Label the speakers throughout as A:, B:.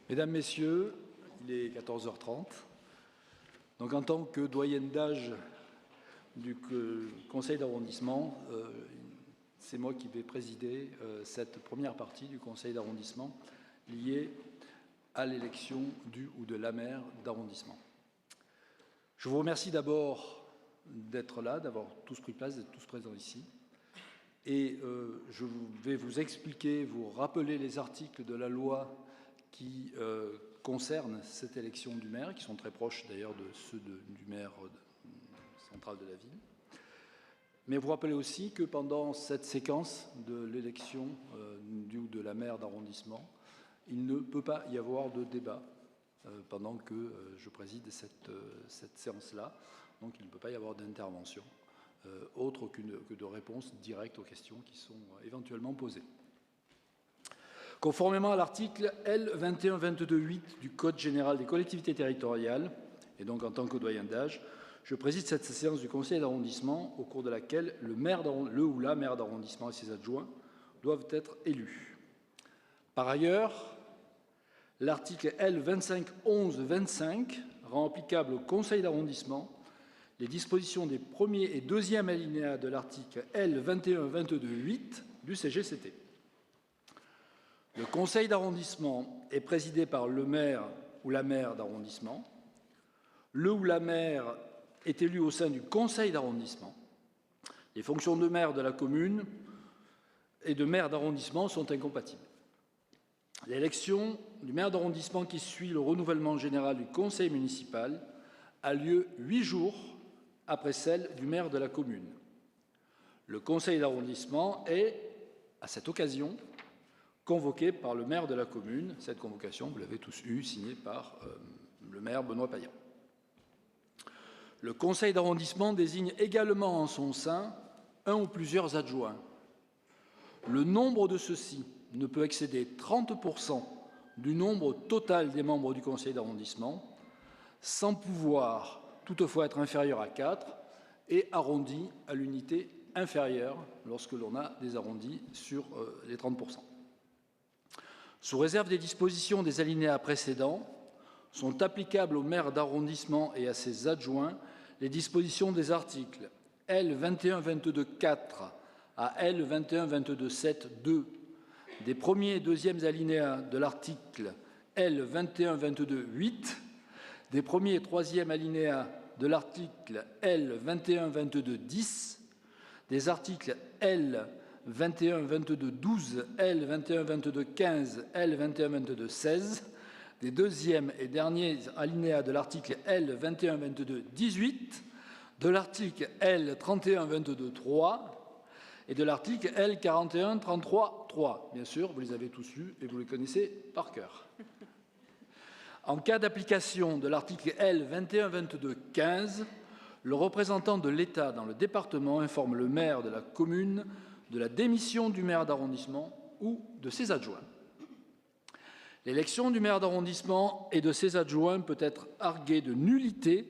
A: Mesdames, Messieurs, il est 14h30. Donc, en tant que doyenne d'âge du conseil d'arrondissement, c'est moi qui vais présider cette première partie du conseil d'arrondissement liée à l'élection du ou de la maire d'arrondissement. Je vous remercie d'abord d'être là, d'avoir tous pris place, d'être tous présents ici. Et je vais vous expliquer, vous rappeler les articles de la loi qui concernent cette élection du maire, qui sont très proches d'ailleurs de ceux du maire central de la ville. Mais vous rappelez aussi que pendant cette séquence de l'élection du ou de la maire d'arrondissement, il ne peut pas y avoir de débat pendant que je préside cette séance-là. Donc il ne peut pas y avoir d'intervention autre que de réponse directe aux questions qui sont éventuellement posées. Conformément à l'article L. 2122-8 du Code général des collectivités territoriales, et donc en tant que doyen d'âge, je préside cette séance du conseil d'arrondissement au cours de laquelle le ou la maire d'arrondissement et ses adjoints doivent être élus. Par ailleurs, l'article L. 2511-25 rend applicable au conseil d'arrondissement les dispositions des premiers et deuxièmes alinéas de l'article L. 2122-8 du CGCT. Le conseil d'arrondissement est présidé par le maire ou la maire d'arrondissement. Le ou la maire est élu au sein du conseil d'arrondissement. Les fonctions de maire de la commune et de maire d'arrondissement sont incompatibles. L'élection du maire d'arrondissement qui suit le renouvellement général du conseil municipal a lieu 8 jours après celle du maire de la commune. Le conseil d'arrondissement est, à cette occasion, convoqué par le maire de la commune. Cette convocation, vous l'avez tous eue, signée par le maire Benoît Payan. Le conseil d'arrondissement désigne également en son sein un ou plusieurs adjoints. Le nombre de ceux-ci ne peut excéder 30% du nombre total des membres du conseil d'arrondissement, sans pouvoir toutefois être inférieur à 4 et arrondi à l'unité inférieure lorsque l'on a des arrondis sur les 30%. Sous réserve des dispositions des alinéas précédents, sont applicables au maire d'arrondissement et à ses adjoints les dispositions des articles L. 2122-4 à L. 2122-7-2 des premiers et deuxièmes alinéas de l'article L. 2122-8, des premiers et troisièmes alinéas de l'article L. 2122-10, des articles L. 2122-12, L. 2122-15, L. 2122-16, des deuxièmes et derniers alinéas de l'article L. 2122-18, de l'article L. 3122-3 et de l'article L. 4133-3. Bien sûr, vous les avez tous lus et vous les connaissez par cœur. En cas d'application de l'article L. 2122-15, le représentant de l'État dans le département informe le maire de la commune de la démission du maire d'arrondissement ou de ses adjoints. L'élection du maire d'arrondissement et de ses adjoints peut être arguée de nullité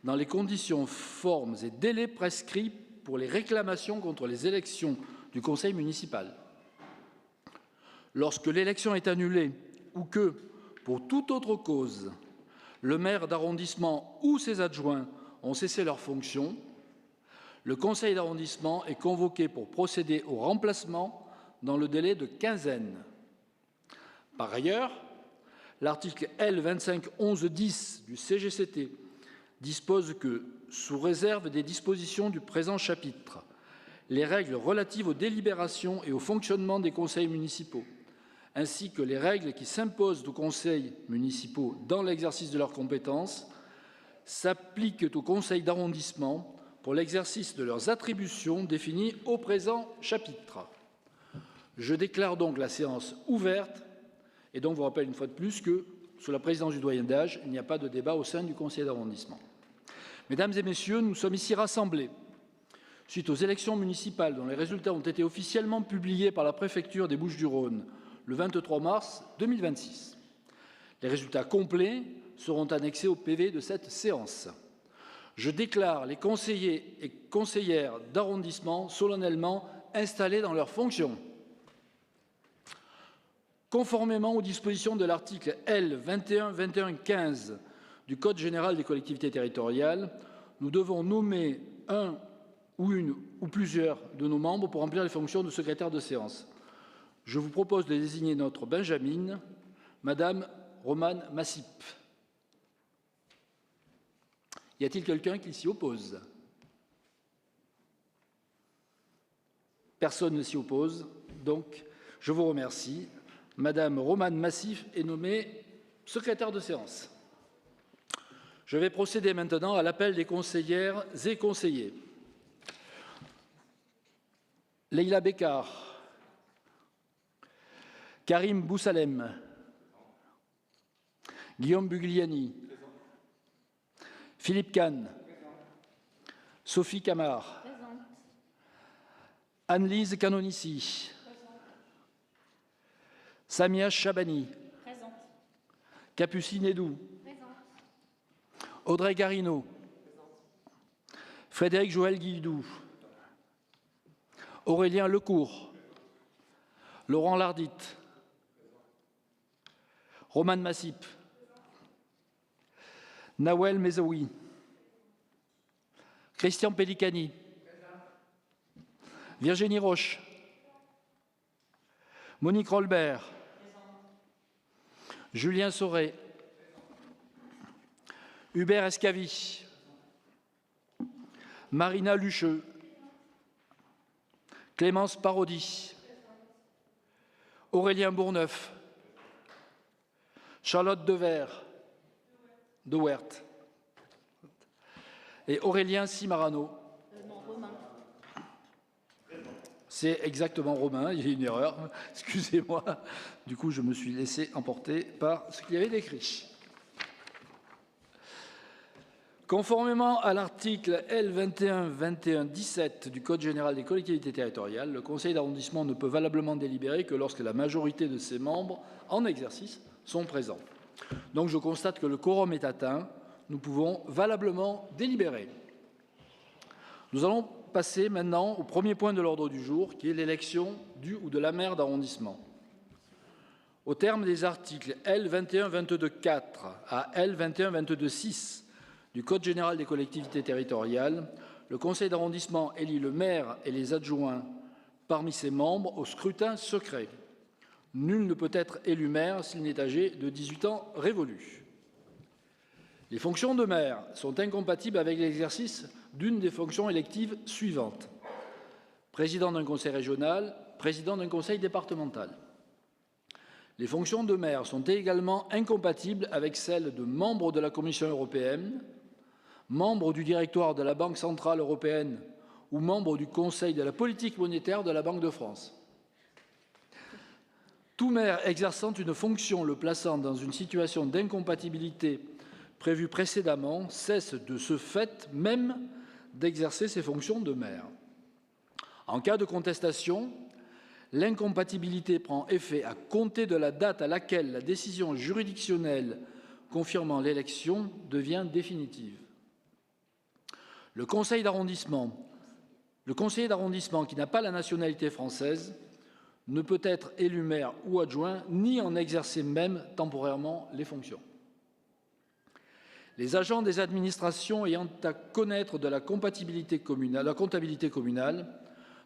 A: dans les conditions, formes et délais prescrits pour les réclamations contre les élections du conseil municipal. Lorsque l'élection est annulée ou que, pour toute autre cause, le maire d'arrondissement ou ses adjoints ont cessé leurs fonctions, le conseil d'arrondissement est convoqué pour procéder au remplacement dans le délai de quinzaine. Par ailleurs, l'article L. 2511-10 du CGCT dispose que, sous réserve des dispositions du présent chapitre, les règles relatives aux délibérations et au fonctionnement des conseils municipaux, ainsi que les règles qui s'imposent aux conseils municipaux dans l'exercice de leurs compétences, s'appliquent aux conseils d'arrondissement pour l'exercice de leurs attributions définies au présent chapitre. Je déclare donc la séance ouverte et donc vous rappelle une fois de plus que, sous la présidence du doyen d'âge, il n'y a pas de débat au sein du conseil d'arrondissement. Mesdames et messieurs, nous sommes ici rassemblés suite aux élections municipales dont les résultats ont été officiellement publiés par la préfecture des Bouches-du-Rhône le 23 mars 2026. Les résultats complets seront annexés au PV de cette séance. Je déclare les conseillers et conseillères d'arrondissement solennellement installés dans leurs fonctions. Conformément aux dispositions de l'article L. 2121-15 du Code général des collectivités territoriales, nous devons nommer un ou une ou plusieurs de nos membres pour remplir les fonctions de secrétaire de séance. Je vous propose de désigner notre Benjamine, Madame Romane Massip. Y a-t-il quelqu'un qui s'y oppose? Personne ne s'y oppose, donc je vous remercie. Madame Romane Massif est nommée secrétaire de séance. Je vais procéder maintenant à l'appel des conseillères et conseillers. Leïla Bekar, Karim Boussalem, Guillaume Bugliani, Philippe Kahn, Sophie Camard, Anne-Lise Canonissi, Samia Chabani,
B: Présente.
A: Capucine Edou,
B: Présente.
A: Audrey Garino, Frédéric Joël Guilledou, Aurélien Lecourt, Laurent Lardit, Romane Massip, Nawel Mezoui, Christian Pellicani, Virginie Roche, Monique Rolbert, Julien Sauret, Hubert Escavi, Marina Lucheux, Clémence Parodi, Aurélien Bourneuf, Charlotte Dewert et Aurélien Cimarano.
B: Non, Romain.
A: C'est exactement Romain, il y a une erreur, excusez-moi. Du coup, je me suis laissé emporter par ce qu'il y avait d'écrit. Conformément à l'article L. 21-21-17 du Code général des collectivités territoriales, le conseil d'arrondissement ne peut valablement délibérer que lorsque la majorité de ses membres en exercice sont présents. Donc je constate que le quorum est atteint. Nous pouvons valablement délibérer. Nous allons passer maintenant au premier point de l'ordre du jour, qui est l'élection du ou de la maire d'arrondissement. Au terme des articles L. 21-22-4 à L. 21-22-6 du Code général des collectivités territoriales, le conseil d'arrondissement élit le maire et les adjoints parmi ses membres au scrutin secret. Nul ne peut être élu maire s'il n'est âgé de 18 ans révolus. Les fonctions de maire sont incompatibles avec l'exercice d'une des fonctions électives suivantes: président d'un conseil régional, président d'un conseil départemental. Les fonctions de maire sont également incompatibles avec celles de membre de la Commission européenne, membre du directoire de la Banque centrale européenne ou membre du Conseil de la politique monétaire de la Banque de France. Tout maire exerçant une fonction le plaçant dans une situation d'incompatibilité prévue précédemment cesse de ce fait même d'exercer ses fonctions de maire. En cas de contestation, l'incompatibilité prend effet à compter de la date à laquelle la décision juridictionnelle confirmant l'élection devient définitive. Le conseiller d'arrondissement qui n'a pas la nationalité française ne peut être élu maire ou adjoint, ni en exercer même temporairement les fonctions. Les agents des administrations ayant à connaître de la comptabilité communale,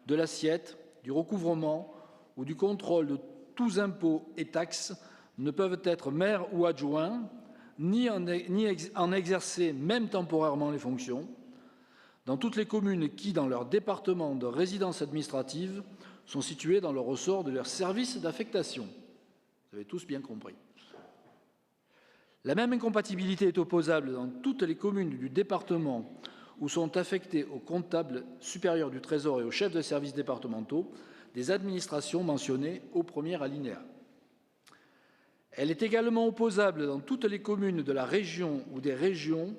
A: de l'assiette, du recouvrement ou du contrôle de tous impôts et taxes ne peuvent être maires ou adjoints, ni en exercer même temporairement les fonctions, dans toutes les communes qui, dans leur département de résidence administrative, sont situées dans le ressort de leur service d'affectation. Vous avez tous bien compris. La même incompatibilité est opposable dans toutes les communes du département où sont affectés au comptable supérieur du Trésor et aux chefs de services départementaux des administrations mentionnées au premier alinéa. Elle est également opposable dans toutes les communes de la région ou des régions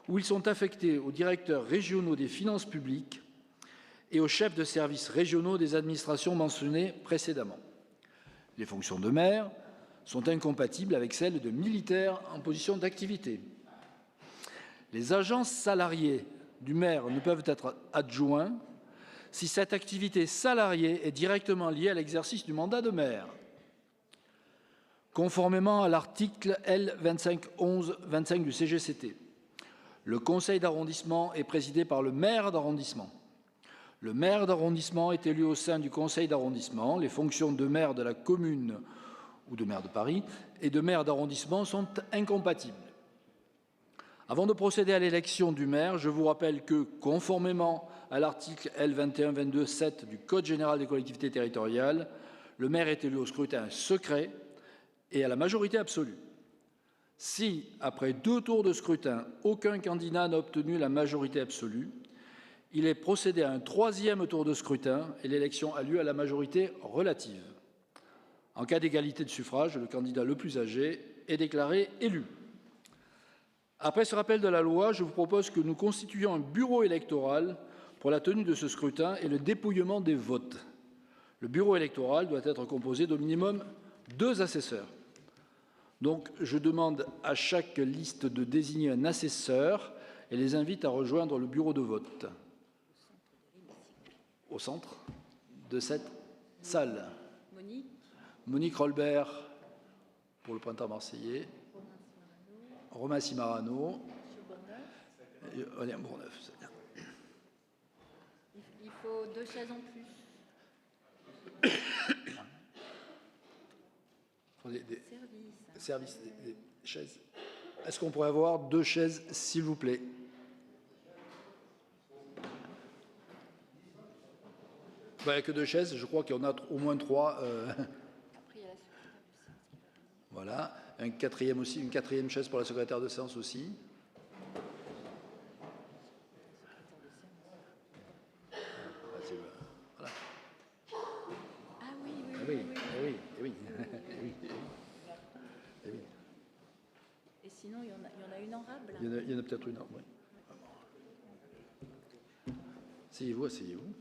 A: où ils sont affectés aux directeurs régionaux des finances publiques et aux chefs de services régionaux des administrations mentionnées précédemment. Les fonctions de maire sont incompatibles avec celles de militaires en position d'activité. Les agents salariés du maire ne peuvent être adjoints si cette activité salariée est directement liée à l'exercice du mandat de maire. Conformément à l'article L. 2511-25 du CGCT, le conseil d'arrondissement est présidé par le maire d'arrondissement. Le maire d'arrondissement est élu au sein du conseil d'arrondissement. Les fonctions de maire de la commune ou de maire de Paris et de maire d'arrondissement sont incompatibles. Avant de procéder à l'élection du maire, je vous rappelle que, conformément à l'article L. 2122-7 du Code général des collectivités territoriales, le maire est élu au scrutin secret et à la majorité absolue. Si, après 2 tours de scrutin, aucun candidat n'a obtenu la majorité absolue, il est procédé à un 3e tour de scrutin et l'élection a lieu à la majorité relative. En cas d'égalité de suffrage, le candidat le plus âgé est déclaré élu. Après ce rappel de la loi, je vous propose que nous constituions un bureau électoral pour la tenue de ce scrutin et le dépouillement des votes. Le bureau électoral doit être composé d'au minimum 2 assesseurs. Donc, je demande à chaque liste de désigner un assesseur et les invite à rejoindre le bureau de vote au centre de cette salle. Monique Rolbert pour le printemps marseillais, Romain Cimarano, Bourneuf.
B: Il faut 2 chaises en plus.
A: Service des chaises. Est-ce qu'on pourrait avoir 2 chaises, s'il vous plaît? Il n'y a que 2 chaises, je crois qu'il y en a au moins 3. Voilà, un 4e aussi, une 4e chaise pour la secrétaire de séance aussi. Voilà.
B: Ah oui,
A: Oui.
B: Et sinon, il y en a une en rable.
A: Il y en a peut-être une, oui. Asseyez-vous.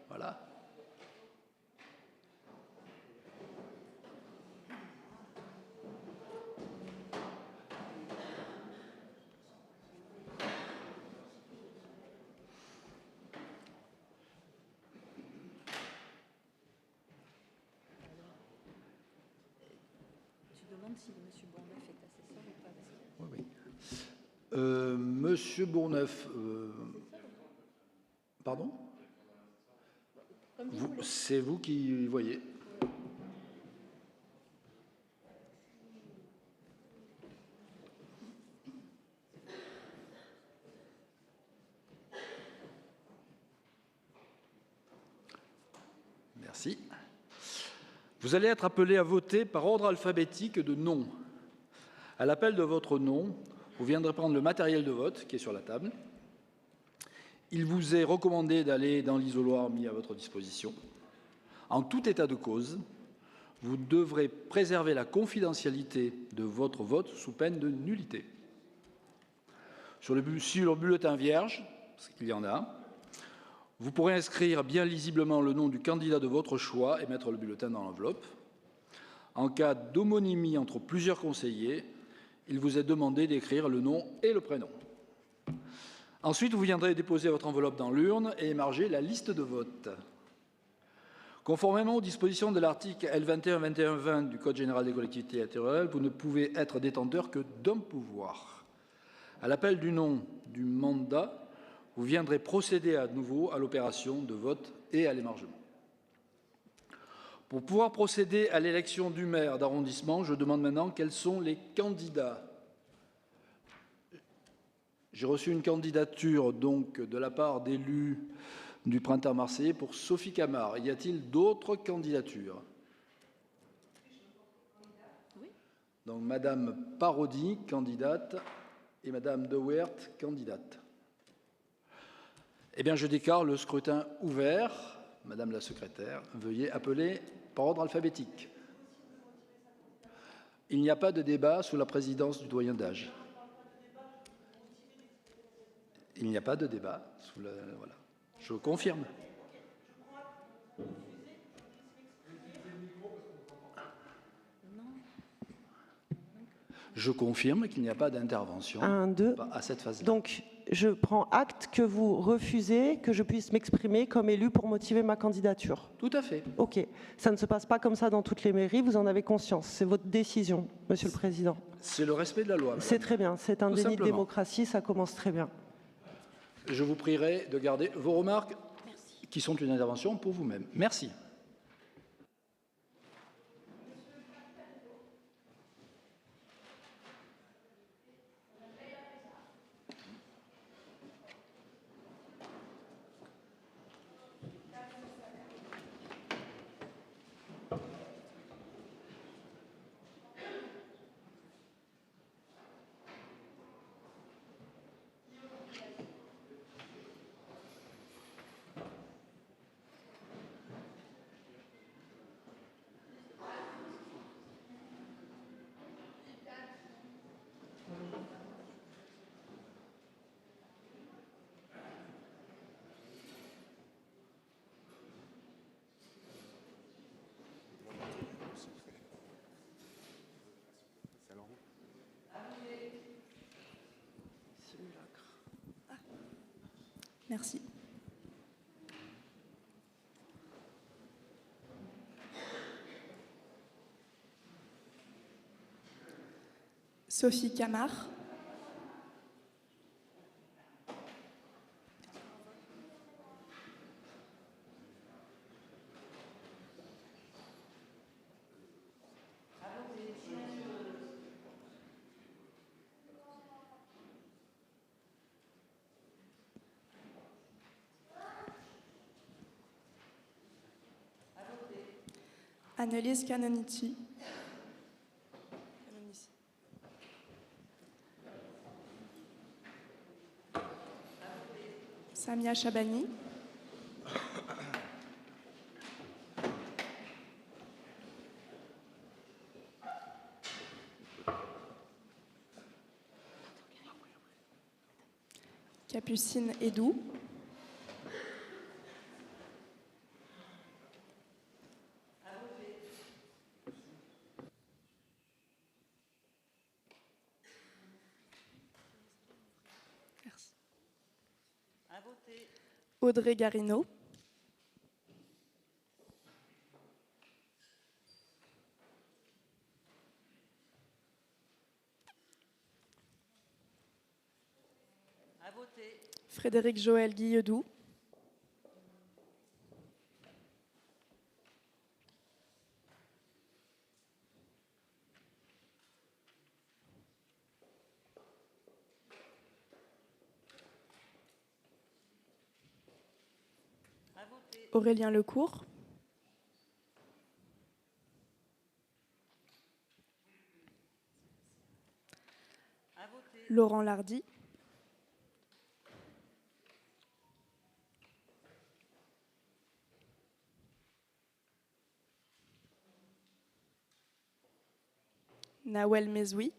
A: Voilà.
B: Si M. Bourneuf est assesseur ou pas.
A: Oui. Monsieur Bourneuf, pardon? C'est vous qui voyez. Merci. Vous allez être appelé à voter par ordre alphabétique de nom. À l'appel de votre nom, vous viendrez prendre le matériel de vote qui est sur la table. Il vous est recommandé d'aller dans l'isoloir mis à votre disposition. En tout état de cause, vous devrez préserver la confidentialité de votre vote sous peine de nullité. Sur le bulletin vierge, parce qu'il y en a, vous pourrez inscrire bien lisiblement le nom du candidat de votre choix et mettre le bulletin dans l'enveloppe. En cas d'homonymie entre plusieurs conseillers, il vous est demandé d'écrire le nom et le prénom. Ensuite, vous viendrez déposer votre enveloppe dans l'urne et émarger la liste de vote. Conformément aux dispositions de l'article L. 21-21-20 du Code général des collectivités territoriales, vous ne pouvez être détenteur que d'un pouvoir. À l'appel du nom du mandat, vous viendrez procéder à nouveau à l'opération de vote et à l'émargement. Pour pouvoir procéder à l'élection du maire d'arrondissement, je demande maintenant quels sont les candidats. J'ai reçu une candidature donc de la part d'élus du printemps marseillais pour Sophie Camard. Y a-t-il d'autres candidatures?
B: Oui.
A: Donc Madame Parodi, candidate, et Madame De Weert, candidate. Eh bien, je déclare le scrutin ouvert. Madame la secrétaire, veuillez appeler par ordre alphabétique. Il n'y a pas de débat sous la présidence du doyen d'âge. Il n'y a pas de débat sous la... Voilà. Je confirme. Je confirme qu'il n'y a pas d'intervention à cette phase-là.
C: Donc, je prends acte que vous refusez que je puisse m'exprimer comme élu pour motiver ma candidature.
A: Tout à fait.
C: Ok, ça ne se passe pas comme ça dans toutes les mairies, vous en avez conscience. C'est votre décision, Monsieur le Président.
A: C'est le respect de la loi, madame.
C: C'est très bien, c'est un
A: Tout
C: déni de
A: simplement.
C: démocratie, ça commence très bien.
A: Je vous prierai de garder vos remarques, qui sont une intervention pour vous-même. Merci.
D: Merci. Sophie Camard. Annelise Canonici. Samia Chabani. Capucine Edou. Merci. Audrey Garino. Frédéric Joël Guilledou. Aurélien Lecourt. Laurent Lardy. Nawel Mezoui.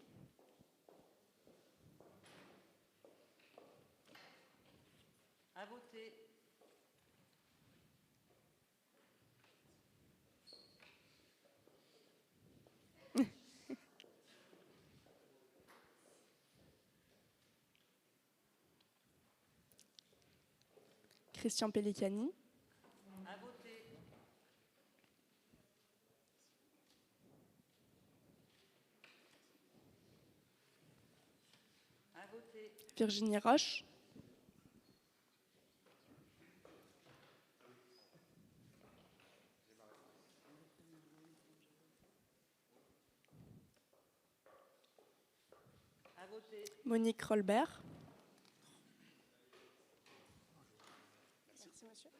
D: Christian Pellicani. Virginie Roche. Monique Rolbert. Merci, monsieur.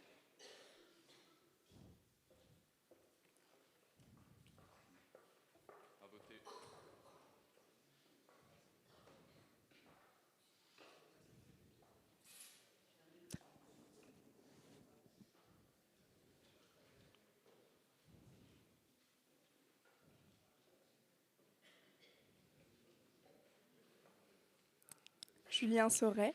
D: Julien Sauret.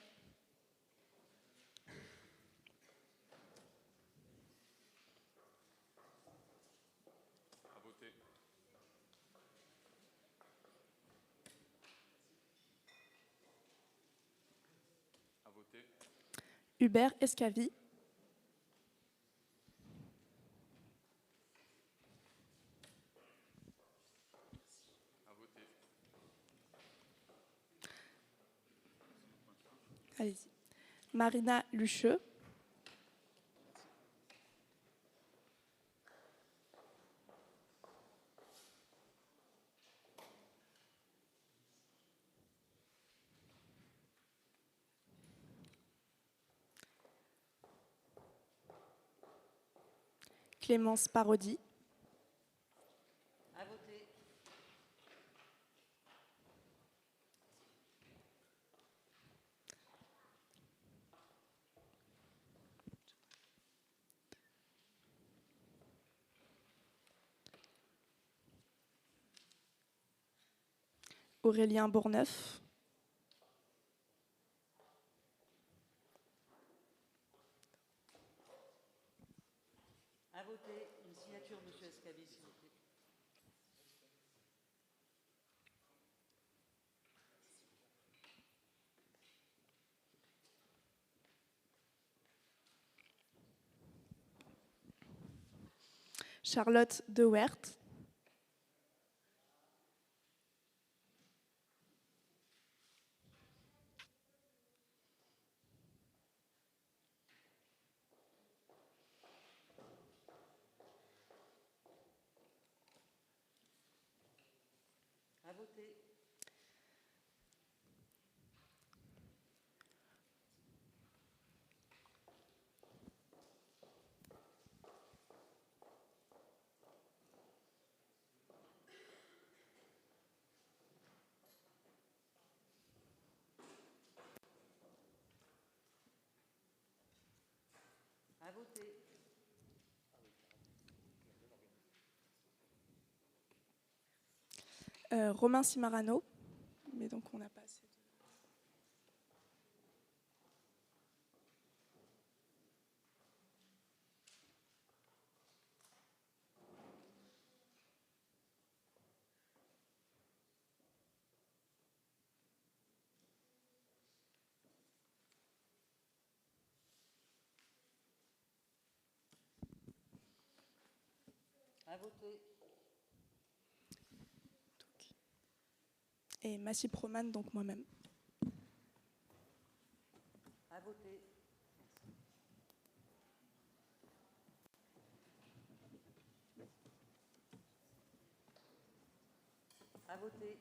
D: Hubert Escavi. Allez-y. Marina Lucheux. Clémence Parodi.
E: À voter.
D: Aurélien Bourneuf.
E: À voter. Une signature, Monsieur Escabi, s'il vous plaît.
D: Charlotte De Weert.
E: À voter. À voter.
D: Romain Cimarano. Mais donc on n'a pas assez de...
E: À voter.
D: Et Massy Proman, donc moi-même.
E: À voter. À voter.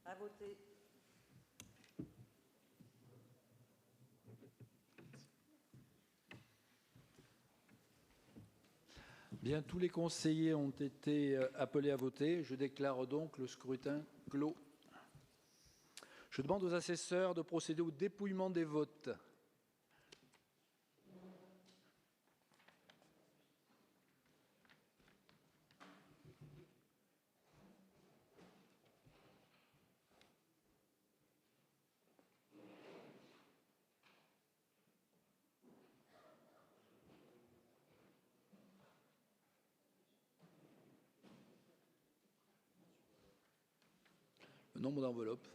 E: À voter.
A: Bien, tous les conseillers ont été appelés à voter. Je déclare donc le scrutin clos. Je demande aux assesseurs de procéder au dépouillement des votes. Le nombre d'enveloppes.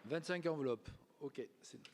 A: « 25 enveloppes. OK, c'est noté.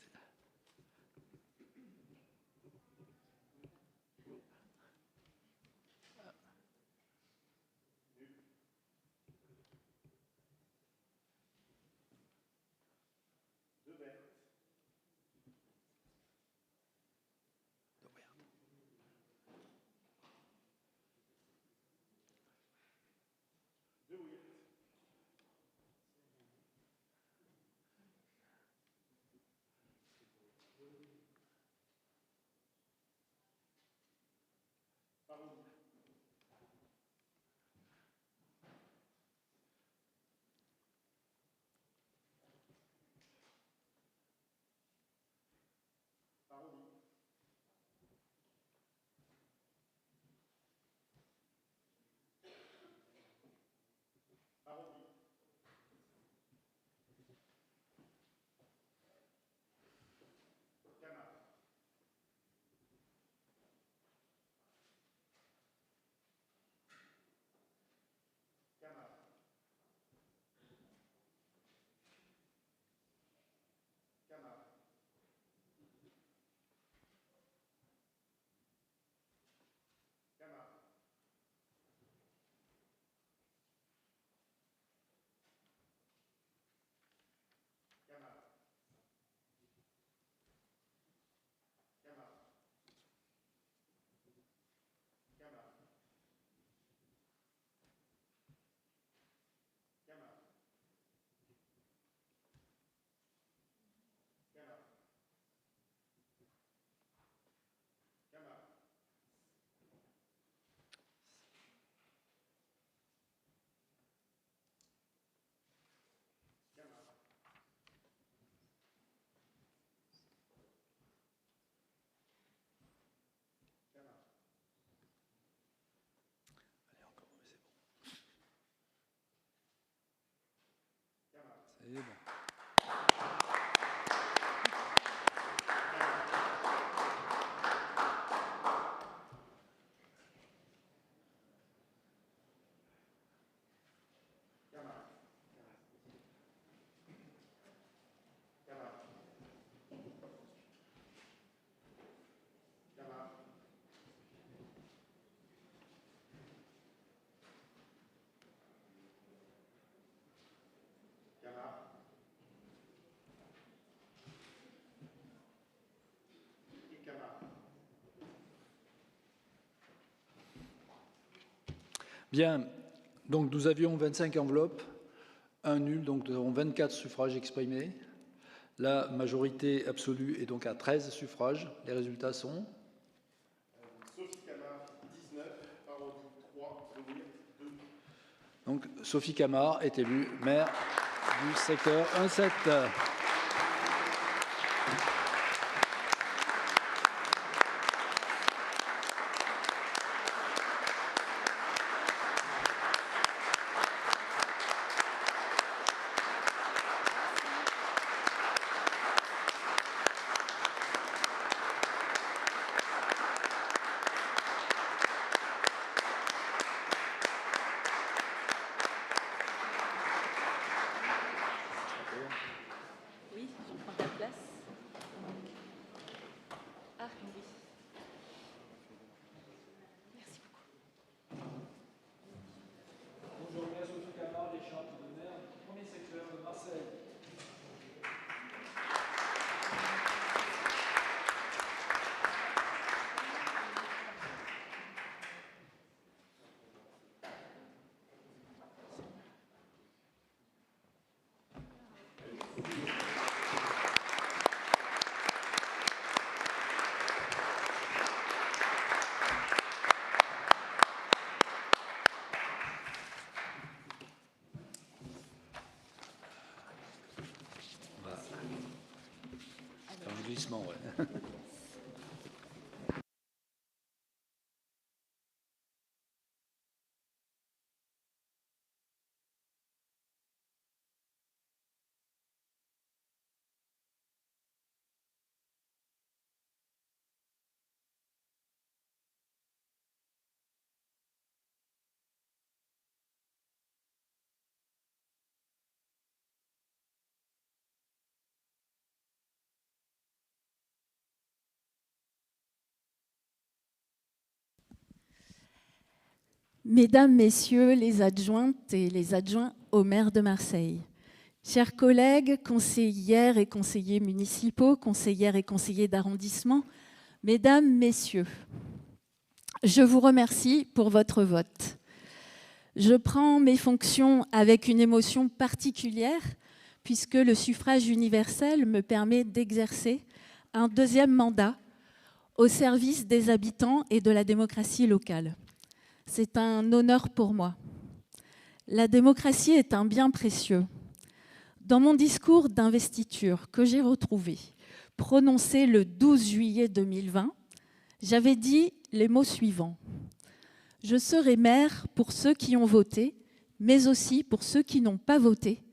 A: Il est bon. Bien, donc nous avions 25 enveloppes, un nul, donc nous avons 24 suffrages exprimés. La majorité absolue est donc à 13 suffrages. Les résultats sont
F: Sophie Camard, 19, Parodi 3, Louis 2.
A: donc Sophie Camard est élue maire du secteur 1-7.
B: Oui, je prends ta place. Ah oui. Merci beaucoup.
A: Bonjour, maire Sophie Camard, les chantres de maire du premier secteur de Marseille. Un glissement, ouais.
G: Mesdames, Messieurs les adjointes et les adjoints au maire de Marseille, chers collègues, conseillères et conseillers municipaux, conseillères et conseillers d'arrondissement, Mesdames, Messieurs, je vous remercie pour votre vote. Je prends mes fonctions avec une émotion particulière puisque le suffrage universel me permet d'exercer un deuxième mandat au service des habitants et de la démocratie locale. C'est un honneur pour moi. La démocratie est un bien précieux. Dans mon discours d'investiture que j'ai retrouvé, prononcé le 12 juillet 2020, j'avais dit les mots suivants. Je serai maire pour ceux qui ont voté, mais aussi pour ceux qui n'ont pas voté,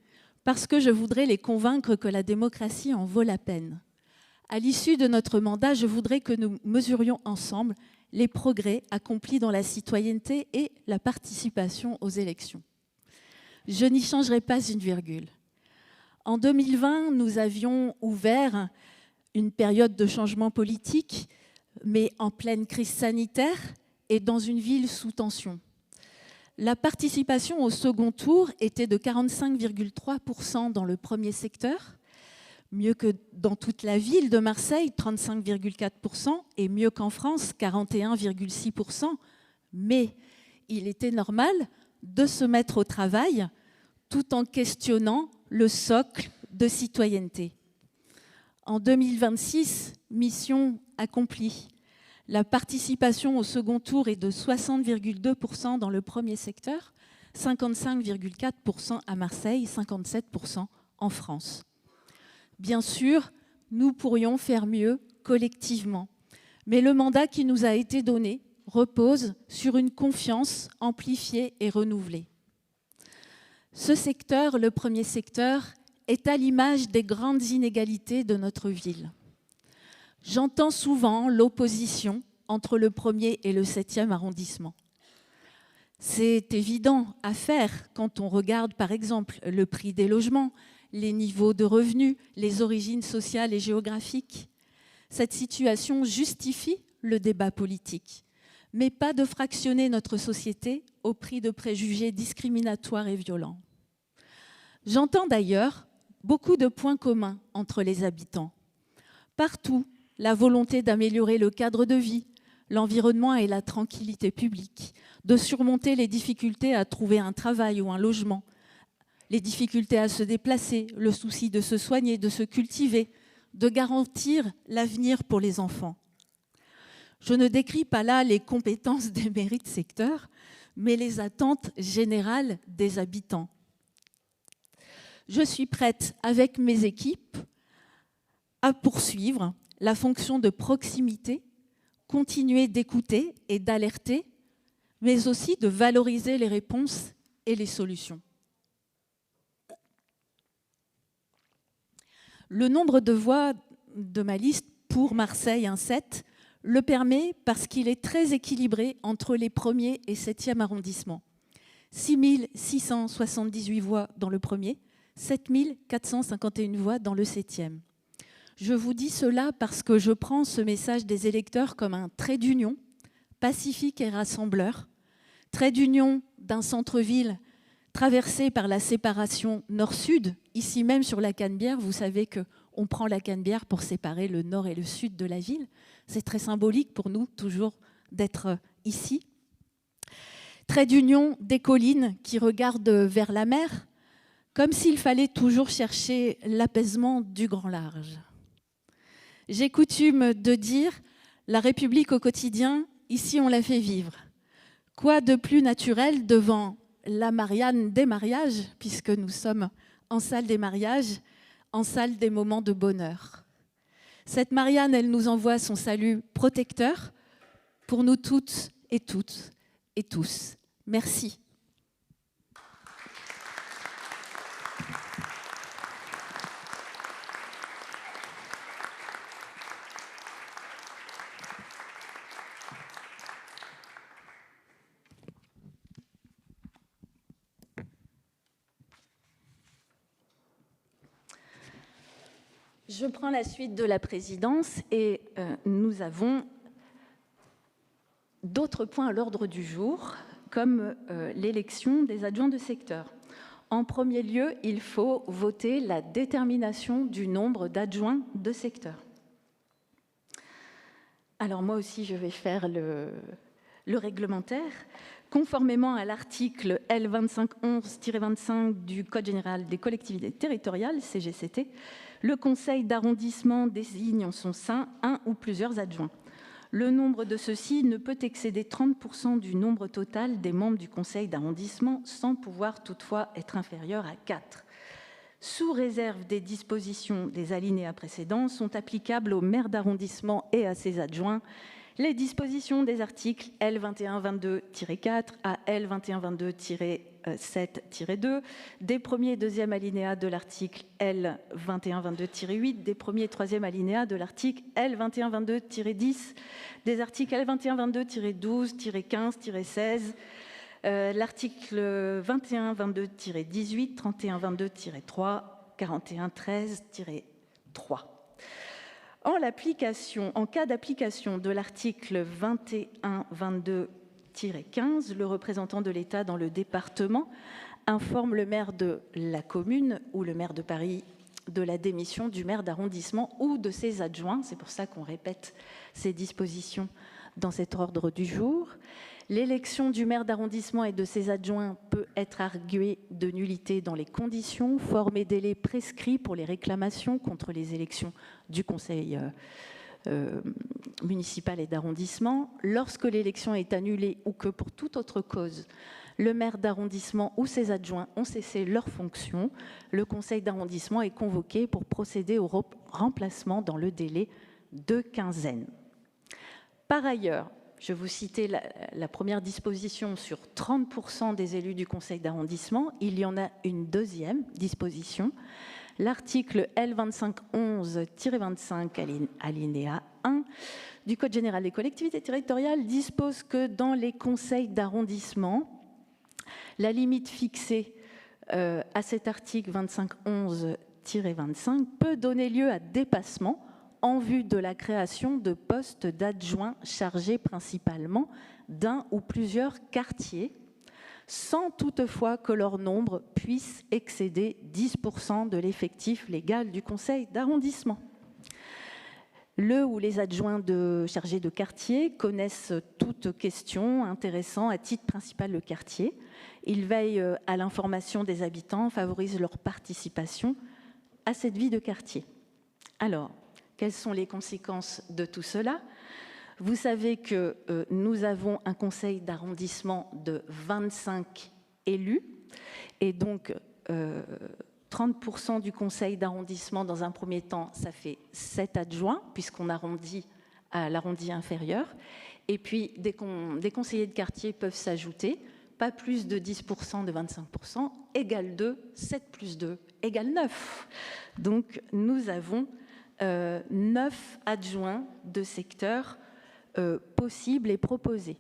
G: parce que je voudrais les convaincre que la démocratie en vaut la peine. À l'issue de notre mandat, je voudrais que nous mesurions ensemble les progrès accomplis dans la citoyenneté et la participation aux élections. Je n'y changerai pas une virgule. En 2020, nous avions ouvert une période de changement politique, mais en pleine crise sanitaire et dans une ville sous tension. La participation au second tour était de 45,3% dans le premier secteur, mieux que dans toute la ville de Marseille, 35,4%, et mieux qu'en France, 41,6%. Mais il était normal de se mettre au travail tout en questionnant le socle de citoyenneté. En 2026, mission accomplie. La participation au second tour est de 60,2% dans le premier secteur, 55,4% à Marseille, 57% en France. Bien sûr, nous pourrions faire mieux collectivement, mais le mandat qui nous a été donné repose sur une confiance amplifiée et renouvelée. Ce secteur, le premier secteur, est à l'image des grandes inégalités de notre ville. J'entends souvent l'opposition entre le 1er et le 7e arrondissement. C'est évident à faire quand on regarde par exemple le prix des logements, les niveaux de revenus, les origines sociales et géographiques. Cette situation justifie le débat politique, mais pas de fractionner notre société au prix de préjugés discriminatoires et violents. J'entends d'ailleurs beaucoup de points communs entre les habitants. Partout, la volonté d'améliorer le cadre de vie, l'environnement et la tranquillité publique, de surmonter les difficultés à trouver un travail ou un logement, les difficultés à se déplacer, le souci de se soigner, de se cultiver, de garantir l'avenir pour les enfants. Je ne décris pas là les compétences des mairies de secteur, mais les attentes générales des habitants. Je suis prête, avec mes équipes, à poursuivre la fonction de proximité, continuer d'écouter et d'alerter, mais aussi de valoriser les réponses et les solutions. Le nombre de voix de ma liste pour Marseille, un 7, le permet parce qu'il est très équilibré entre les 1er et 7e arrondissements. 6 678 voix dans le 1er, 7 451 voix dans le 7e. Je vous dis cela parce que je prends ce message des électeurs comme un trait d'union, pacifique et rassembleur, trait d'union d'un centre-ville traversé par la séparation nord-sud. Ici même sur la Canebière, vous savez qu'on prend la Canebière pour séparer le nord et le sud de la ville. C'est très symbolique pour nous toujours d'être ici. Trait d'union des collines qui regardent vers la mer, comme s'il fallait toujours chercher l'apaisement du grand large. J'ai coutume de dire la République au quotidien, ici on la fait vivre. Quoi de plus naturel devant la Marianne des mariages, puisque nous sommes en salle des mariages, en salle des moments de bonheur. Cette Marianne, elle nous envoie son salut protecteur pour nous toutes et tous. Merci. Je prends la suite de la présidence et nous avons d'autres points à l'ordre du jour, comme l'élection des adjoints de secteur. En premier lieu, il faut voter la détermination du nombre d'adjoints de secteur. Alors moi aussi, je vais faire le réglementaire. Conformément à l'article L2511-25 du Code général des collectivités territoriales, CGCT, le conseil d'arrondissement désigne en son sein un ou plusieurs adjoints. Le nombre de ceux-ci ne peut excéder 30% du nombre total des membres du conseil d'arrondissement, sans pouvoir toutefois être inférieur à 4. Sous réserve des dispositions des alinéas précédents, sont applicables au maire d'arrondissement et à ses adjoints les dispositions des articles L2122-4 à L2122-7-2, des premiers et deuxième alinéas de l'article L2122-8, des premiers et troisième alinéas de l'article L2122-10, des articles L2122-12-15-16, l'article 2122-18, 3122-3, 4113-3. En cas d'application de l'article 2122-15, le représentant de l'État dans le département informe le maire de la commune ou le maire de Paris de la démission du maire d'arrondissement ou de ses adjoints. C'est pour ça qu'on répète ces dispositions dans cet ordre du jour. L'élection du maire d'arrondissement et de ses adjoints peut être arguée de nullité dans les conditions, formes et délais prescrits pour les réclamations contre les élections du conseil municipal et d'arrondissement. Lorsque l'élection est annulée ou que pour toute autre cause, le maire d'arrondissement ou ses adjoints ont cessé leurs fonctions, le conseil d'arrondissement est convoqué pour procéder au remplacement dans le délai de quinzaine. Par ailleurs, je vous citais la première disposition sur 30% des élus du conseil d'arrondissement. Il y en a une deuxième disposition. L'article L2511-25 alinéa 1 du Code général des collectivités territoriales dispose que dans les conseils d'arrondissement, la limite fixée à cet article 2511-25 peut donner lieu à dépassement en vue de la création de postes d'adjoints chargés principalement d'un ou plusieurs quartiers, sans toutefois que leur nombre puisse excéder 10% de l'effectif légal du conseil d'arrondissement. Le ou les adjoints chargés de quartier connaissent toute question intéressant à titre principal le quartier. Ils veillent à l'information des habitants, favorisent leur participation à cette vie de quartier. Alors, quelles sont les conséquences de tout cela ? Vous savez que nous avons un conseil d'arrondissement de 25 élus et donc 30% du conseil d'arrondissement dans un premier temps, ça fait 7 adjoints puisqu'on arrondit à l'arrondi inférieur. Et puis des conseillers de quartier peuvent s'ajouter, pas plus de 10% de 25%, égale 2, 7 plus 2 égale 9. Donc nous avons 9 adjoints de secteur possibles et proposés.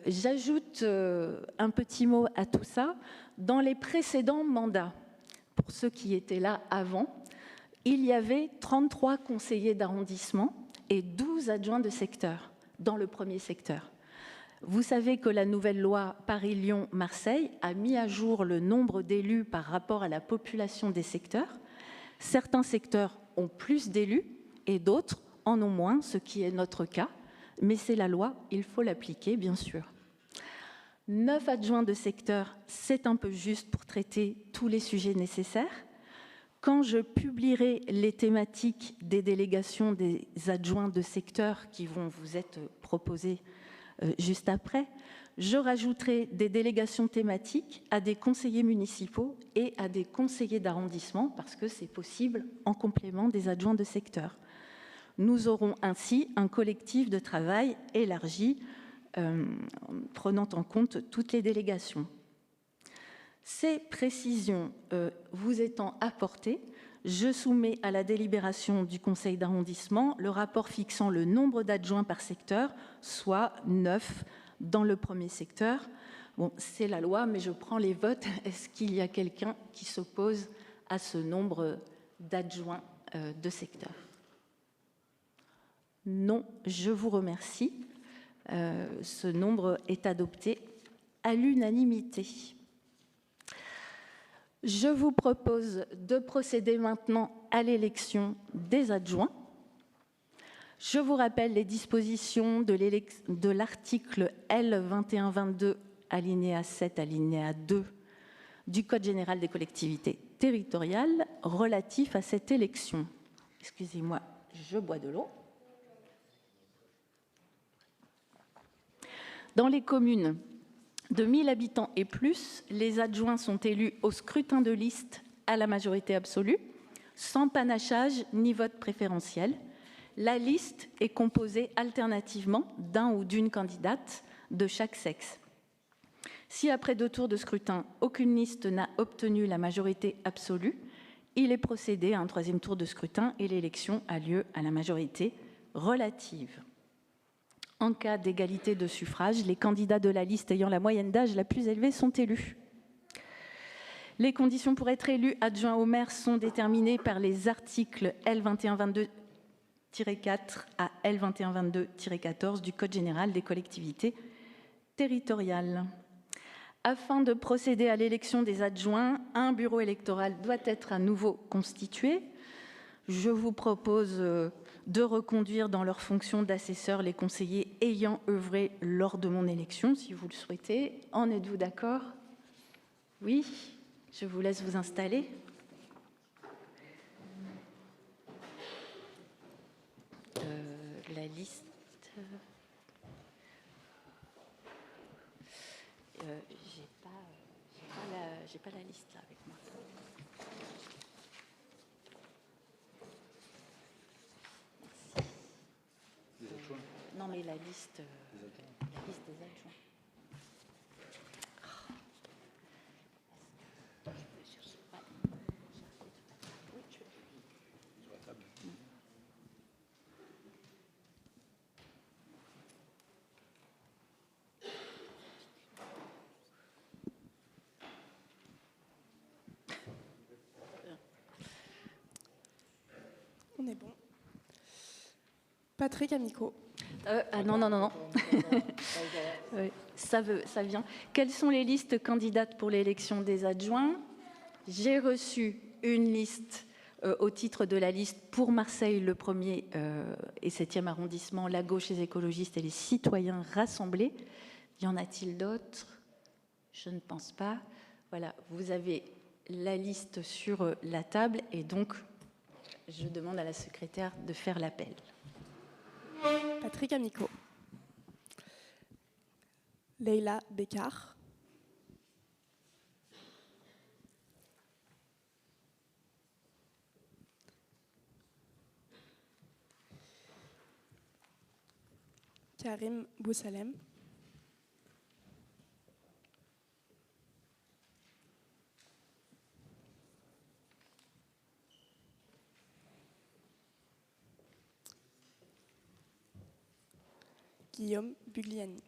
G: J'ajoute un petit mot à tout ça. Dans les précédents mandats, pour ceux qui étaient là avant, il y avait 33 conseillers d'arrondissement et 12 adjoints de secteur dans le premier secteur. Vous savez que la nouvelle loi Paris-Lyon-Marseille a mis à jour le nombre d'élus par rapport à la population des secteurs. Certains secteurs ont plus d'élus et d'autres en ont moins, ce qui est notre cas. Mais c'est la loi, il faut l'appliquer, bien sûr. 9 adjoints de secteur, c'est un peu juste pour traiter tous les sujets nécessaires. Quand je publierai les thématiques des délégations des adjoints de secteur qui vont vous être proposées juste après, je rajouterai des délégations thématiques à des conseillers municipaux et à des conseillers d'arrondissement parce que c'est possible en complément des adjoints de secteur. Nous aurons ainsi un collectif de travail élargi prenant en compte toutes les délégations. Ces précisions vous étant apportées, je soumets à la délibération du conseil d'arrondissement le rapport fixant le nombre d'adjoints par secteur, soit 9 dans le premier secteur. Bon, c'est la loi, mais je prends les votes. Est-ce qu'il y a quelqu'un qui s'oppose à ce nombre d'adjoints de secteur ? Non, je vous remercie. Ce nombre est adopté à l'unanimité. Je vous propose de procéder maintenant à l'élection des adjoints. Je vous rappelle les dispositions de l'article L2122, alinéa 7, alinéa 2 du Code général des collectivités territoriales relatif à cette élection. Excusez-moi, je bois de l'eau. Dans les communes de 1000 habitants et plus, les adjoints sont élus au scrutin de liste à la majorité absolue, sans panachage ni vote préférentiel. La liste est composée alternativement d'un ou d'une candidate de chaque sexe. Si après 2 tours de scrutin, aucune liste n'a obtenu la majorité absolue, il est procédé à un 3e tour de scrutin et l'élection a lieu à la majorité relative. En cas d'égalité de suffrage, les candidats de la liste ayant la moyenne d'âge la plus élevée sont élus. Les conditions pour être élu adjoint au maire sont déterminées par les articles L2122-4 à L2122-14 du Code général des collectivités territoriales. Afin de procéder à l'élection des adjoints, un bureau électoral doit être à nouveau constitué. Je vous propose de reconduire dans leur fonction d'assesseur les conseillers ayant œuvré lors de mon élection, si vous le souhaitez. En êtes-vous d'accord ? Oui, je vous laisse vous installer. La liste... j'ai pas la liste là avec moi. Non, mais la liste des adjoints.
D: on est bon. Patrick Amico.
B: Non. Oui, ça vient. Quelles sont les listes candidates pour l'élection des adjoints? J'ai reçu une liste au titre de la liste pour Marseille, le 1er et 7e arrondissement, la gauche, les écologistes et les citoyens rassemblés. Y en a-t-il d'autres? Je ne pense pas. Voilà, vous avez la liste sur la table et donc je demande à la secrétaire de faire l'appel.
D: Patrick Amico. Leïla Bécard. Karim Boussalem. Guillaume Bugliani.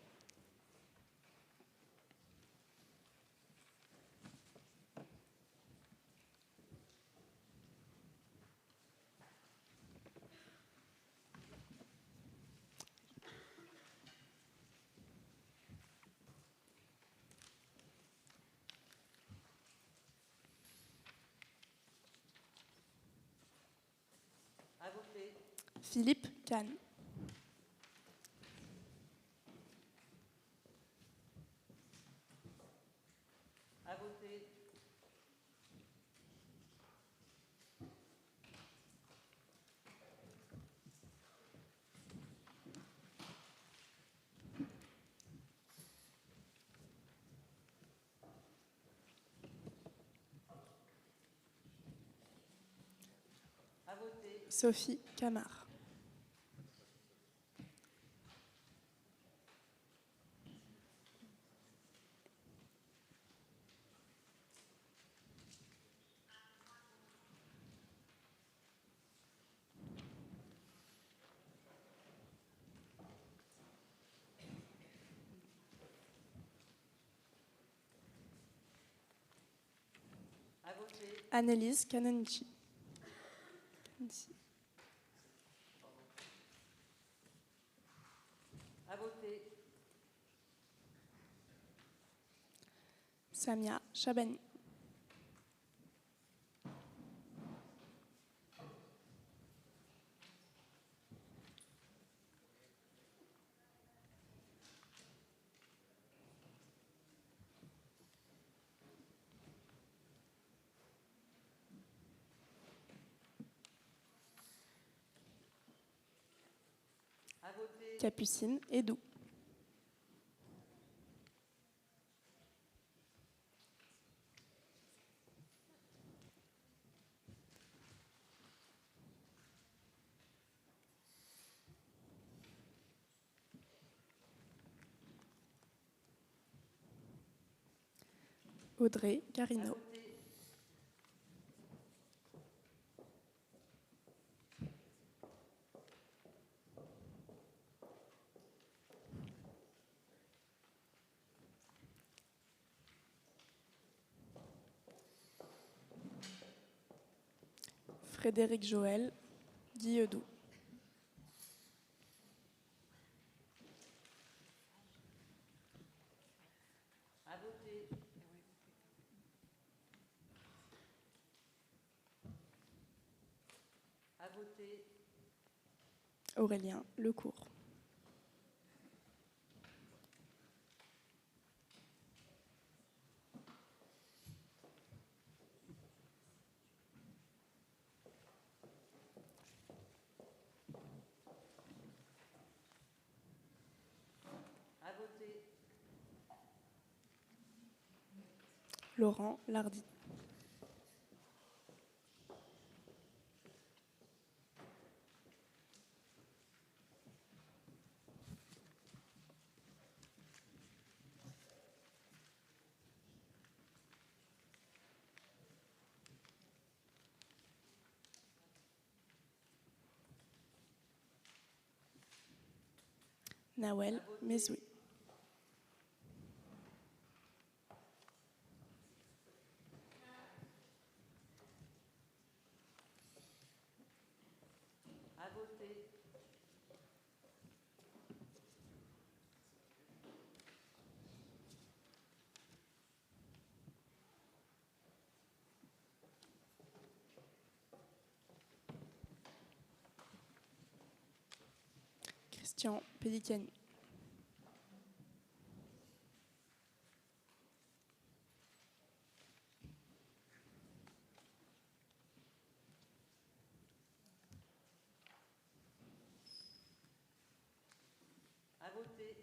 E: À voter.
D: Philippe Kahn.
E: À voter. À voter.
D: Sophie Camard.
E: À voter.
D: Annelise Canonici.
E: À voter.
D: Samia Chabani.
E: À voter.
D: Capucine Edou. Audrey
E: À
D: Carino.
E: voter.
D: Frédéric Joël Guilledou.
E: À voter. À voter.
D: Aurélien Lecourt.
E: À voter.
D: Laurent Lardy. Nawel Mezoui. Christian Pellicani.
E: À voter.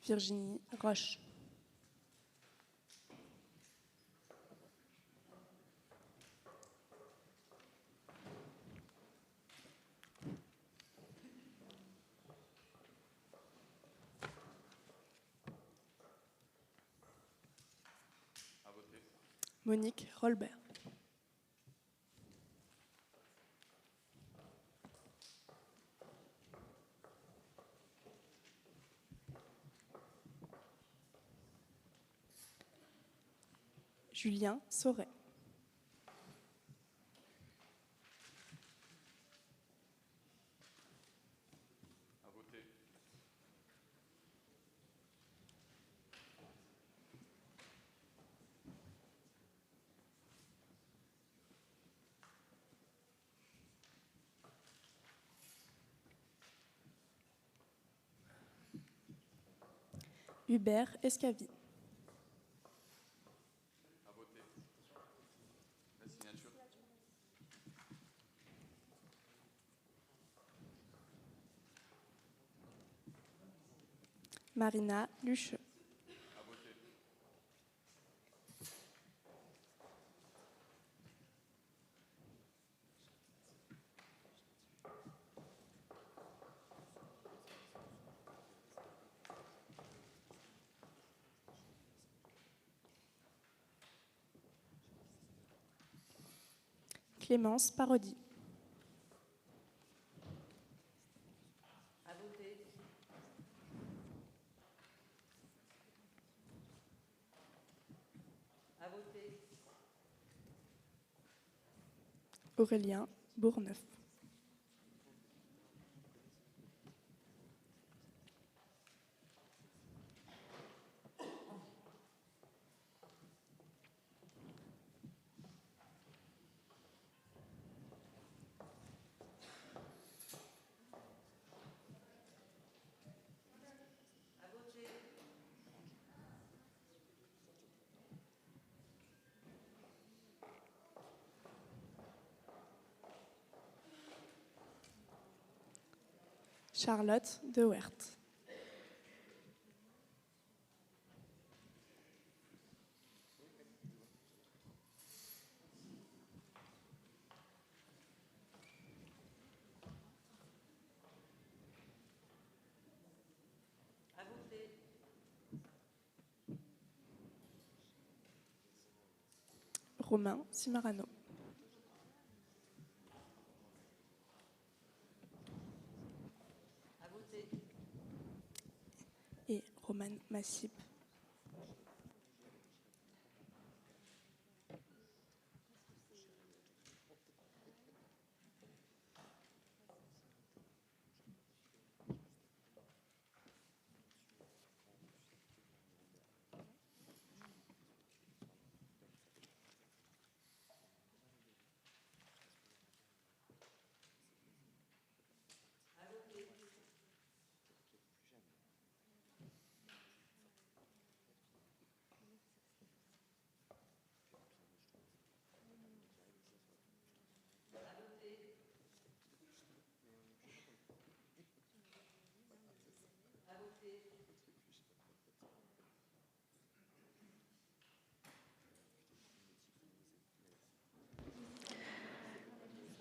D: Virginie Roche. Monique Rolbert. Julien Sauret. Hubert Escavi. Marina Lucheux. Clémence Parodi.
E: À voter. À voter.
D: Aurélien Bourneuf. Charlotte De Weert.
E: À voter.
D: Romain Simarano.
E: À voter.
D: Et Romane Massib.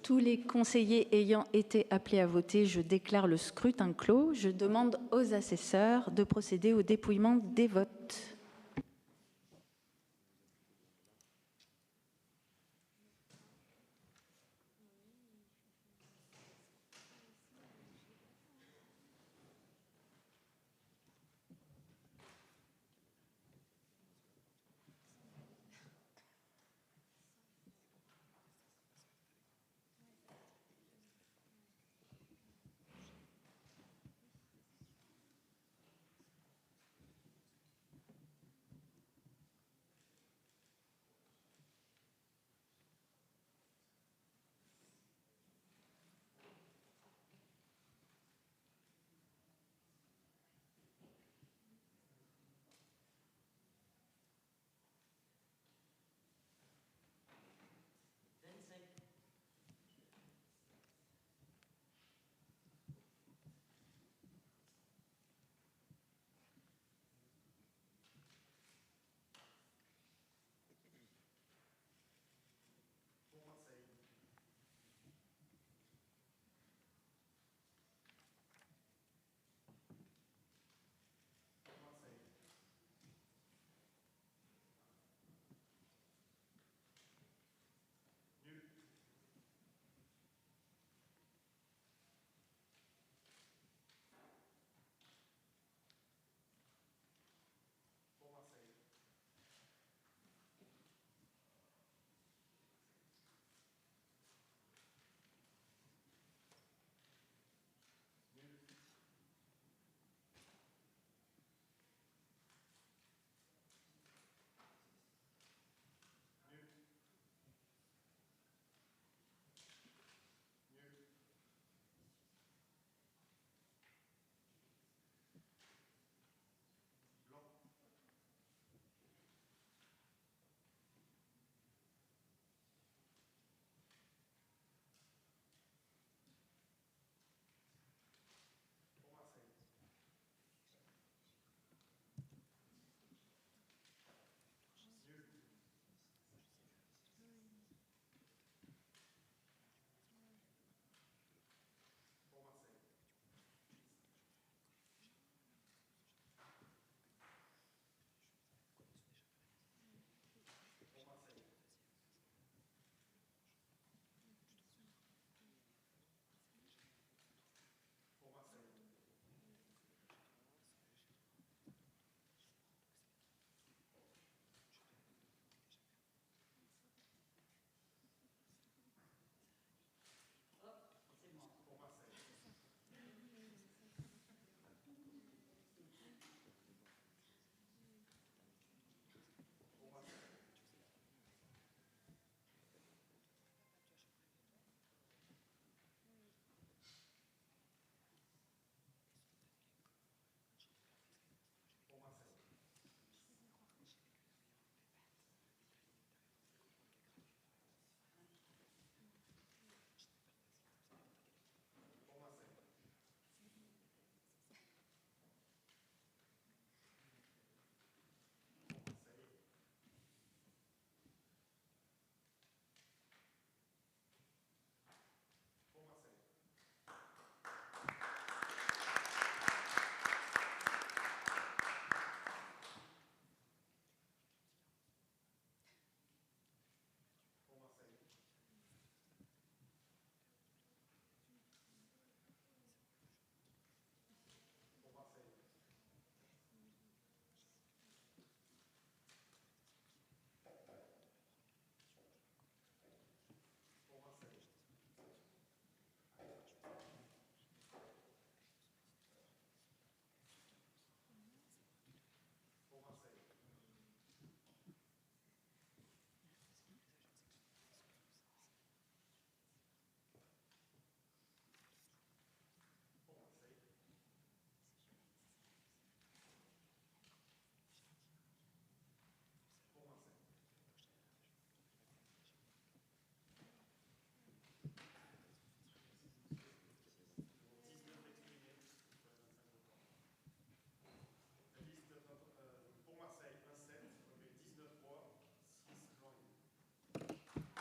B: Tous les conseillers ayant été appelés à voter, je déclare le scrutin clos. Je demande aux assesseurs de procéder au dépouillement des votes.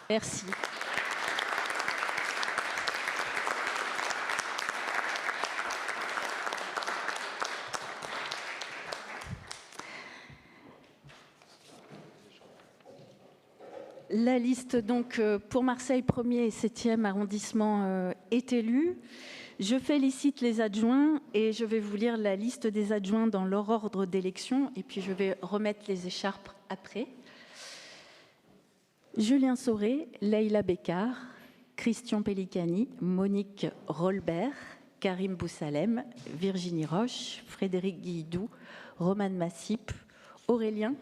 B: Merci. La liste donc pour Marseille 1er et 7e arrondissement est élue. Je félicite les adjoints et je vais vous lire la liste des adjoints dans leur ordre d'élection et puis je vais remettre les écharpes après. Julien Sauré, Leïla Bécard, Christian Pellicani, Monique Rolbert, Karim Boussalem, Virginie Roche, Frédéric Guilledou, Romane Massip, Aurélien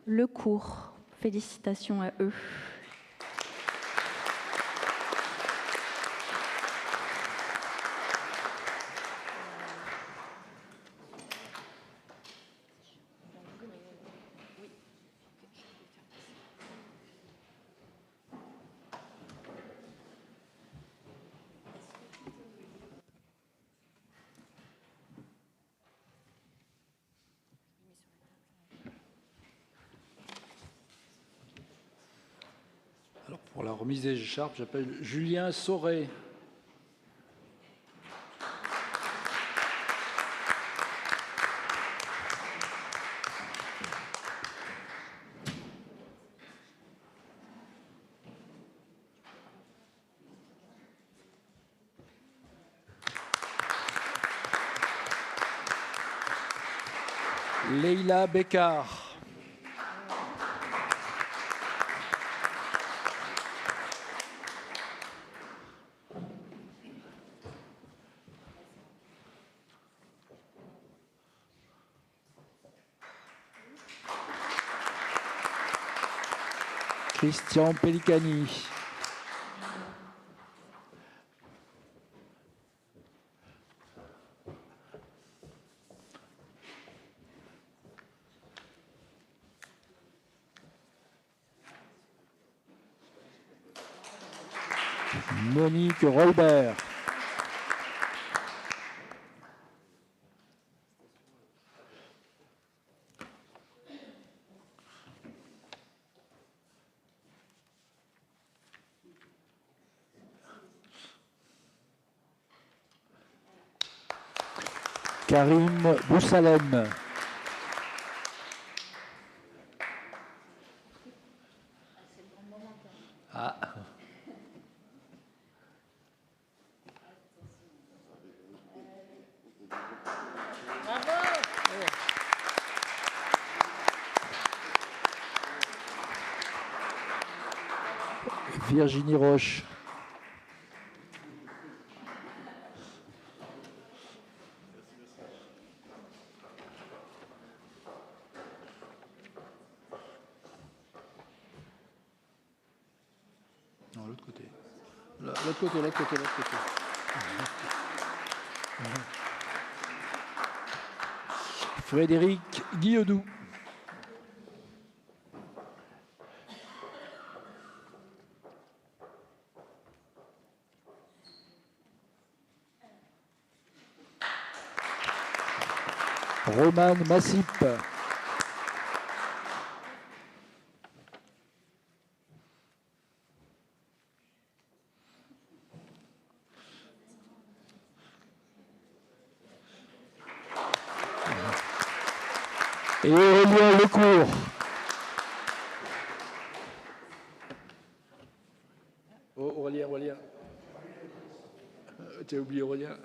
B: Lecourt. Félicitations à eux.
A: Alors pour la remise des écharpes, j'appelle Julien Sauré. Leïla Bécard. Christian Pellicani. Monique Rolbert. Karim Boussalem. Ah. Virginie Roche. Non, l'autre côté. L'autre côté, l'autre côté, l'autre côté. Frédéric Guilledou. Romane Massip. Et Aurélien Lecourt. Oh, Aurélien. Tu as oublié Aurélien.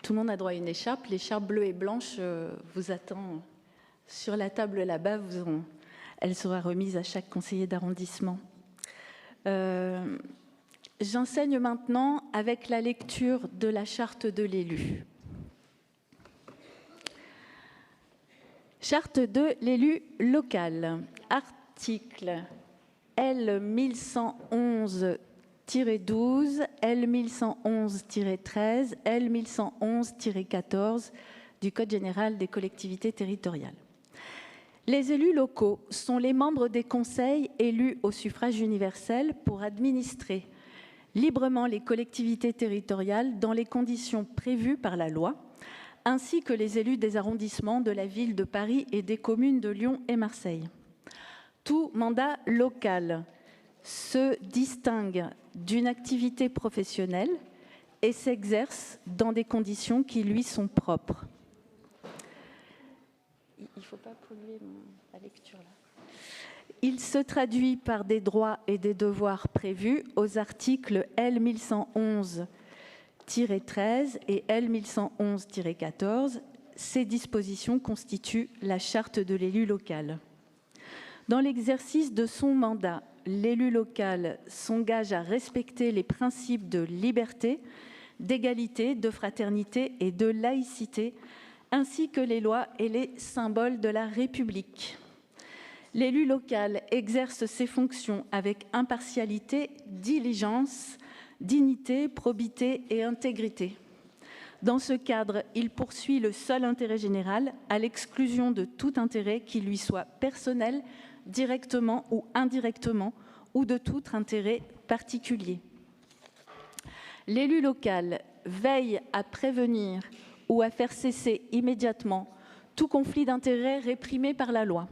B: Tout le monde a droit à une écharpe. L'écharpe bleue et blanche vous attend sur la table là-bas. Elle sera remise à chaque conseiller d'arrondissement. J'enseigne maintenant avec la lecture de la charte de l'élu. Charte de l'élu local. Article L 1111-12, L 1111-13, L 1111-14 du Code général des collectivités territoriales. Les élus locaux sont les membres des conseils élus au suffrage universel pour administrer librement les collectivités territoriales dans les conditions prévues par la loi, ainsi que les élus des arrondissements de la ville de Paris et des communes de Lyon et Marseille. Tout mandat local se distingue d'une activité professionnelle et s'exerce dans des conditions qui lui sont propres. Il ne faut pas polluer la lecture là. Il se traduit par des droits et des devoirs prévus aux articles L 1111-13 et L 1111-14. Ces dispositions constituent la charte de l'élu local. Dans l'exercice de son mandat, l'élu local s'engage à respecter les principes de liberté, d'égalité, de fraternité et de laïcité, ainsi que les lois et les symboles de la République. L'élu local exerce ses fonctions avec impartialité, diligence, dignité, probité et intégrité. Dans ce cadre, il poursuit le seul intérêt général, à l'exclusion de tout intérêt qui lui soit personnel, directement ou indirectement, ou de tout intérêt particulier. L'élu local veille à prévenir ou à faire cesser immédiatement tout conflit d'intérêts réprimé par la loi.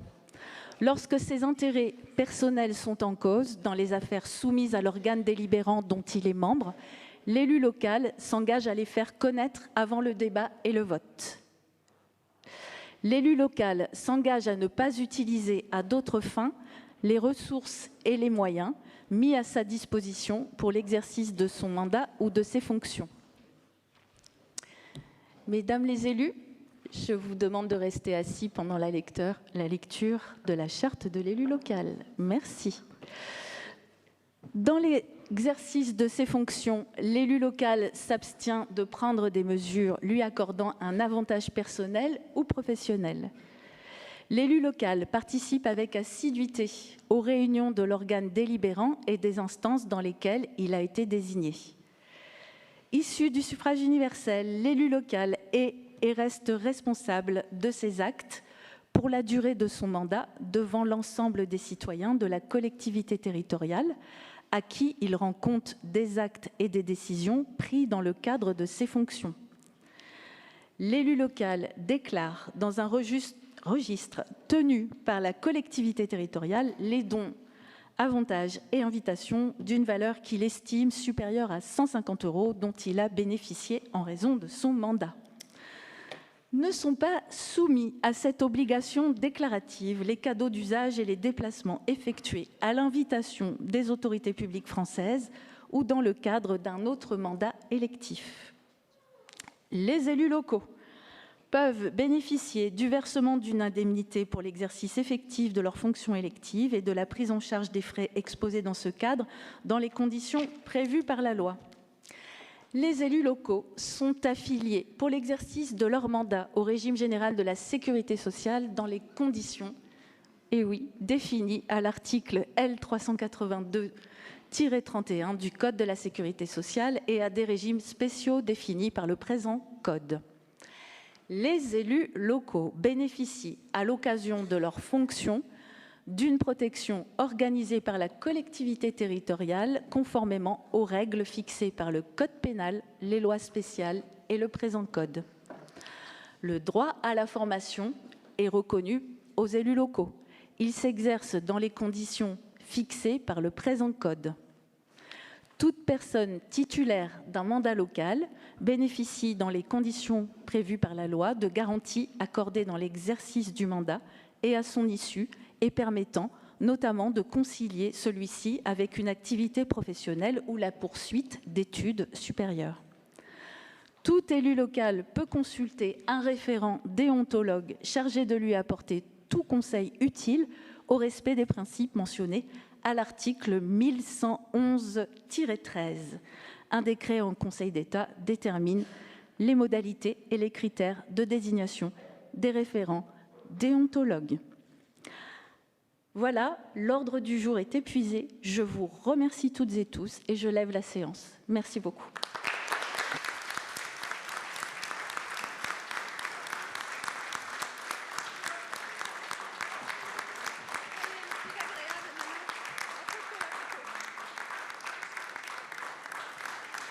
B: Lorsque ces intérêts personnels sont en cause dans les affaires soumises à l'organe délibérant dont il est membre, l'élu local s'engage à les faire connaître avant le débat et le vote. L'élu local s'engage à ne pas utiliser à d'autres fins les ressources et les moyens mis à sa disposition pour l'exercice de son mandat ou de ses fonctions. Mesdames les élus, je vous demande de rester assis pendant la lecture de la charte de l'élu local. Merci. Dans l'exercice de ses fonctions, l'élu local s'abstient de prendre des mesures lui accordant un avantage personnel ou professionnel. L'élu local participe avec assiduité aux réunions de l'organe délibérant et des instances dans lesquelles il a été désigné. Issu du suffrage universel, l'élu local est et reste responsable de ses actes pour la durée de son mandat devant l'ensemble des citoyens de la collectivité territoriale à qui il rend compte des actes et des décisions pris dans le cadre de ses fonctions. L'élu local déclare dans un registre tenu par la collectivité territoriale les dons, avantages et invitations d'une valeur qu'il estime supérieure à 150 € dont il a bénéficié en raison de son mandat. Ne sont pas soumis à cette obligation déclarative les cadeaux d'usage et les déplacements effectués à l'invitation des autorités publiques françaises ou dans le cadre d'un autre mandat électif. Les élus locaux peuvent bénéficier du versement d'une indemnité pour l'exercice effectif de leurs fonctions électives et de la prise en charge des frais exposés dans ce cadre dans les conditions prévues par la loi. Les élus locaux sont affiliés pour l'exercice de leur mandat au régime général de la sécurité sociale dans les conditions, définies à l'article L 382-31 du Code de la sécurité sociale et à des régimes spéciaux définis par le présent Code. Les élus locaux bénéficient, à l'occasion de leurs fonctions, d'une protection organisée par la collectivité territoriale conformément aux règles fixées par le Code pénal, les lois spéciales et le présent Code. Le droit à la formation est reconnu aux élus locaux. Il s'exerce dans les conditions fixées par le présent Code. Toute personne titulaire d'un mandat local bénéficie, dans les conditions prévues par la loi, de garanties accordées dans l'exercice du mandat et à son issue, et permettant notamment de concilier celui-ci avec une activité professionnelle ou la poursuite d'études supérieures. Tout élu local peut consulter un référent déontologue chargé de lui apporter tout conseil utile au respect des principes mentionnés à l'article 1111-13. Un décret en Conseil d'État détermine les modalités et les critères de désignation des référents déontologues. Voilà, l'ordre du jour est épuisé. Je vous remercie toutes et tous et je lève la séance. Merci beaucoup.